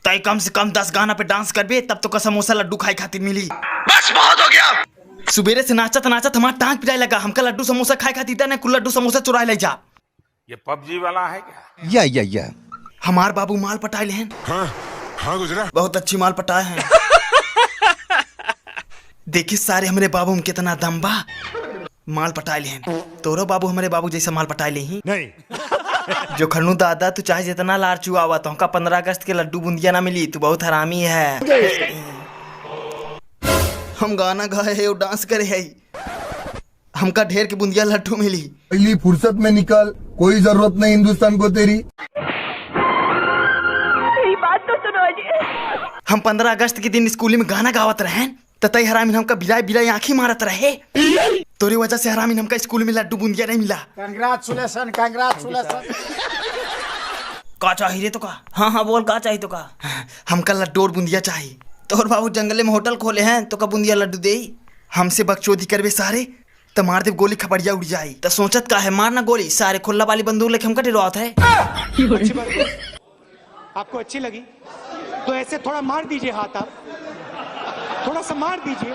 तय कम से कम 10 गाना पे डांस करबे तब तो का समोसा लड्डू खाई खातिर मिली। बस बहुत हो गया। सुबेरे से नाचत नाचत हमारा टांग पिराए लगा। हमका लड्डू समोसा खाए खातिर ना कुल लड्डू समोसा चुराए ले जा। ये पबजी वाला है क्या? या हमार बाबू माल पटाए हैं। हाँ गुजरा। बहुत अच्छी माल पटाए हैं। देखिए सारे हमारे बाबू में कितना दम बा। माल पटाए हैं। तोरो बाबू हमारे बाबू जैसा माल पटाए ले ही नहीं। जो खन्नू दादा तू चाहे जितना लार चुआ हुआ तो हमका 15 अगस्त के लड्डू बूंदिया ना मिली। तू बहुत हरामी है। हम गाना गाए है और डांस करे है। हमका ढेर के बूंदिया लड्डू मिली। पहली फुर्सत में निकल, कोई जरूरत नहीं हिंदुस्तान को तेरी। बात तो सुनो जी। हम 15 अगस्त के दिन स्कूल में गाना गावत रहे ततई हरामी हमका बिलाई बिलाई आंखी मारत रहे। तोरी वजह से हरामी हमका स्कूल में लड्डू बूंदिया नहीं मिला। कांग्रेचुलेशन। का चाहिए रे तो का? हाँ बोल का चाहिए तो का? हमका लड्डू और बूंदिया चाहिए। तोर बाबू जंगले में होटल खोले हैं तो का बूंदिया लड्डू दे। हमसे बकचोदी करवे सारे तो मार दे गोली खपड़िया उड़ जाई। तो सोचत का है मारना गोली सारे खुला वाली बंदूक लेके हमका डरवात है। आपको अच्छी लगी तो ऐसे थोड़ा मार दीजिए हाथ। आप थोड़ा सा मार दीजिए।